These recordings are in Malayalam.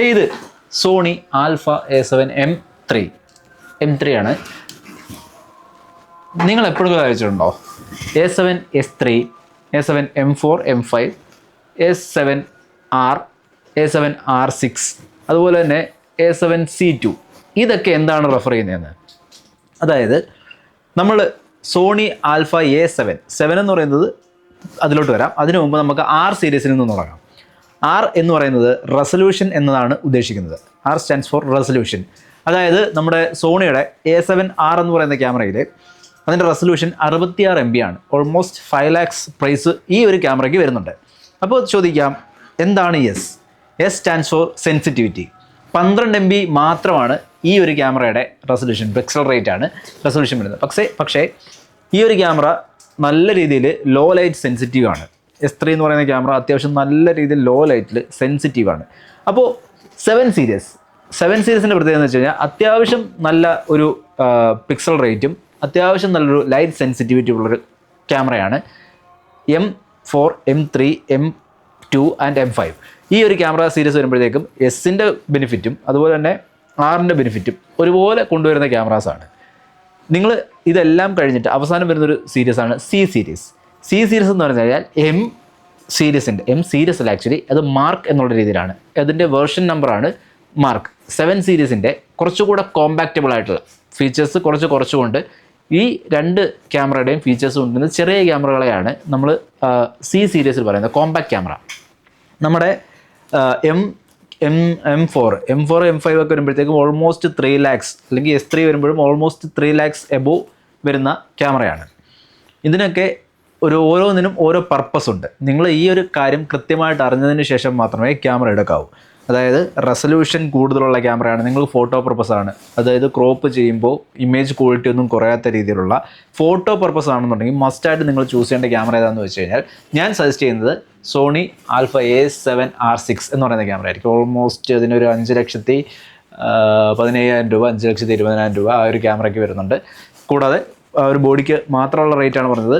ഇത് സോണി ആൽഫ A7M3 ആണ്. നിങ്ങൾ എപ്പോഴും വായിച്ചിട്ടുണ്ടോ A7S3, A7M4, M5, A7R, A7R6, അതുപോലെ തന്നെ A7C2. ഇതൊക്കെ എന്താണ് റെഫർ ചെയ്യുന്നതെന്ന്? അതായത് നമ്മൾ സോണി ആൽഫ A7 എന്ന് പറയുന്നത് അതിലോട്ട് വരാം. അതിനു മുമ്പ് നമുക്ക് R സീരീസിൽ നിന്ന് തുടങ്ങാം. R എന്ന് പറയുന്നത് റെസൊല്യൂഷൻ എന്നതാണ് ഉദ്ദേശിക്കുന്നത്. R stands for resolution. അതായത് നമ്മുടെ സോണിയുടെ A7R എന്ന് പറയുന്ന ക്യാമറയിൽ അതിൻ്റെ റെസൊല്യൂഷൻ 66 MB ആണ്. ഓൾമോസ്റ്റ് 5 lakhs പ്രൈസ് ഈ ഒരു ക്യാമറയ്ക്ക് വരുന്നുണ്ട്. അപ്പോൾ ചോദിക്കാം, എന്താണ് S stands for sensitivity. 12 MB മാത്രമാണ് ഈ ഒരു ക്യാമറയുടെ റെസൊല്യൂഷൻ, പിക്സൽ റേറ്റ് ആണ് റെസൊല്യൂഷൻ വരുന്നത്. പക്ഷേ ഈ ഒരു ക്യാമറ നല്ല രീതിയിൽ ലോ ലൈറ്റ് സെൻസിറ്റീവ് ആണ്. S3 എന്ന് പറയുന്ന ക്യാമറ അത്യാവശ്യം നല്ല രീതിയിൽ ലോ ലൈറ്റിൽ സെൻസിറ്റീവ് ആണ്. അപ്പോൾ 7 സീരീസിൻ്റെ പ്രത്യേകത എന്ന് വെച്ച് കഴിഞ്ഞാൽ അത്യാവശ്യം നല്ല ഒരു പിക്സൽ റേറ്റും അത്യാവശ്യം നല്ലൊരു ലൈറ്റ് സെൻസിറ്റിവിറ്റി ഉള്ളൊരു ക്യാമറയാണ് M4, M3, M2 and M5. ഈ ഒരു ക്യാമറ സീരീസ് വരുമ്പോഴത്തേക്കും എസിൻ്റെ ബെനിഫിറ്റും അതുപോലെ തന്നെ ആറിൻ്റെ ബെനിഫിറ്റും ഒരുപോലെ കൊണ്ടുവരുന്ന ക്യാമറാസാണ്. നിങ്ങൾ ഇതെല്ലാം കഴിഞ്ഞിട്ട് അവസാനം വരുന്നൊരു സീരീസാണ് C സീരീസ് എന്ന് പറഞ്ഞു കഴിഞ്ഞാൽ M സീരീസ് അല്ല, ആക്ച്വലി അത് മാർക്ക് എന്നുള്ള രീതിയിലാണ്. അതിൻ്റെ വേർഷൻ നമ്പറാണ് മാർക്ക്. 7 സീരീസിൻ്റെ കുറച്ചുകൂടെ കോമ്പാക്റ്റബിൾ ആയിട്ടുള്ള ഫീച്ചേഴ്സ് കുറച്ചുകൊണ്ട് ഈ രണ്ട് ക്യാമറയുടെയും ഫീച്ചേഴ്സ് കൊണ്ടുവരുന്ന ചെറിയ ക്യാമറകളെയാണ് നമ്മൾ C സീരീസിൽ പറയുന്നത് കോമ്പാക്ട് ക്യാമറ. നമ്മുടെ M4, M5 ഒക്കെ വരുമ്പോഴത്തേക്കും ഓൾമോസ്റ്റ് 3 lakhs, അല്ലെങ്കിൽ S3 വരുമ്പോഴും ഓൾമോസ്റ്റ് 3 lakhs എബോവ് വരുന്ന ക്യാമറയാണ്. ഇതിനൊക്കെ ഓരോന്നിനും ഓരോ പർപ്പസ് ഉണ്ട്. നിങ്ങൾ ഈ ഒരു കാര്യം കൃത്യമായിട്ട് അറിഞ്ഞതിന് ശേഷം മാത്രമേ ക്യാമറ എടുക്കാവൂ. അതായത് റെസൊല്യൂഷൻ കൂടുതലുള്ള ക്യാമറയാണ്, നിങ്ങൾ ഫോട്ടോ പർപ്പസ് ആണ്, അതായത് ക്രോപ്പ് ചെയ്യുമ്പോൾ ഇമേജ് ക്വാളിറ്റി ഒന്നും കുറയാത്ത രീതിയിലുള്ള ഫോട്ടോ പർപ്പസ് ആണെന്നുണ്ടെങ്കിൽ മസ്റ്റായിട്ട് നിങ്ങൾ ചൂസ് ചെയ്യേണ്ട ക്യാമറ ഏതാണെന്ന് വെച്ച് കഴിഞ്ഞാൽ ഞാൻ സജസ്റ്റ് ചെയ്യുന്നത് സോണി ആൽഫ A7R6 എന്ന് പറയുന്ന ക്യാമറ ആയിരിക്കും. ഓൾമോസ്റ്റ് അതിനൊരു 5,17,000 രൂപ, 5,20,000 രൂപ ആ ഒരു ക്യാമറയ്ക്ക് വരുന്നുണ്ട്. കൂടാതെ ഒരു ബോഡിക്ക് മാത്രമുള്ള റേറ്റാണ് പറഞ്ഞത്.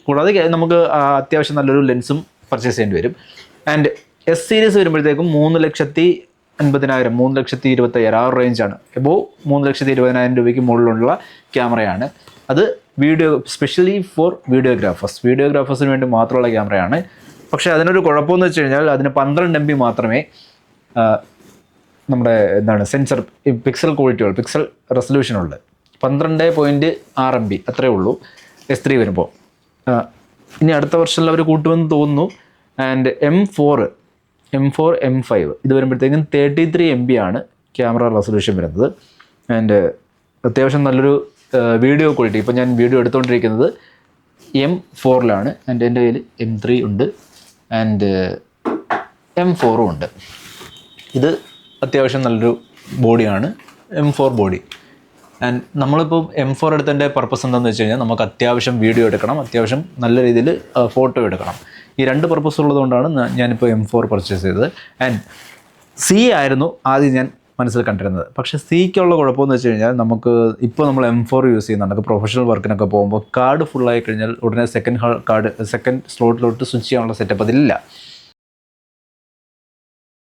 കൂടാതെ നമുക്ക് അത്യാവശ്യം നല്ലൊരു ലെൻസും പർച്ചേസ് ചെയ്യേണ്ടി വരും. ആൻഡ് S സീരീസ് വരുമ്പോഴത്തേക്കും 3,80,000, 3,25,000 ആ ഒരു റേഞ്ചാണ്. എബോവ് 3,20,000 രൂപയ്ക്ക് മുകളിലുള്ള ക്യാമറയാണ്. അത് സ്പെഷ്യലി ഫോർ വീഡിയോഗ്രാഫേഴ്സിന് വേണ്ടി മാത്രമുള്ള ക്യാമറയാണ്. പക്ഷേ അതിനൊരു കുഴപ്പമെന്ന് വെച്ച് കഴിഞ്ഞാൽ അതിന് 12 MB മാത്രമേ നമ്മുടെ സെൻസർ പിക്സൽ റെസൊല്യൂഷനുള്ളത്. 12.6 MB അത്രേ ഉള്ളൂ S3 വരുമ്പോൾ. ഇനി അടുത്ത വർഷത്തിൽ അവർ കൂട്ടുമെന്ന് തോന്നുന്നു. ആൻഡ് M4, M5 ഇത് വരുമ്പോഴത്തേക്കും 33 MB ആണ് ക്യാമറ റെസൊല്യൂഷൻ വരുന്നത്. ആൻഡ് അത്യാവശ്യം നല്ലൊരു വീഡിയോ ക്വാളിറ്റി. ഇപ്പോൾ ഞാൻ വീഡിയോ എടുത്തുകൊണ്ടിരിക്കുന്നത് M4ലാണ്. ആൻഡ് എൻ്റെ കയ്യിൽ M3 ഉണ്ട് ആൻഡ് M4 ഉണ്ട്. ഇത് അത്യാവശ്യം നല്ലൊരു ബോഡിയാണ്, M4 ബോഡി. ആൻഡ് നമ്മളിപ്പോൾ M4 എടുത്തതിൻ്റെ പർപ്പസ് എന്താണെന്ന് വെച്ച് കഴിഞ്ഞാൽ നമുക്ക് അത്യാവശ്യം വീഡിയോ എടുക്കണം, അത്യാവശ്യം നല്ല രീതിയിൽ ഫോട്ടോ എടുക്കണം. ഈ രണ്ട് പർപ്പസ് ഉള്ളതുകൊണ്ടാണ് ഞാനിപ്പോൾ M4 പർച്ചേസ് ചെയ്തത്. ആൻഡ് C ആയിരുന്നു ആദ്യം ഞാൻ മനസ്സിൽ കണ്ടിരുന്നത്. പക്ഷേ സിക്കുള്ള കുഴപ്പമെന്ന് വെച്ച് കഴിഞ്ഞാൽ നമുക്ക് ഇപ്പോൾ നമ്മൾ M4 യൂസ് ചെയ്യുന്നുണ്ട്. പ്രൊഫഷണൽ വർക്കിനൊക്കെ പോകുമ്പോൾ കാർഡ് ഫുള്ളായി കഴിഞ്ഞാൽ ഉടനെ സെക്കൻഡ് സ്ലോട്ടിലോട്ട് സ്വിച്ച് ചെയ്യാനുള്ള സെറ്റപ്പ് അതിലില്ല.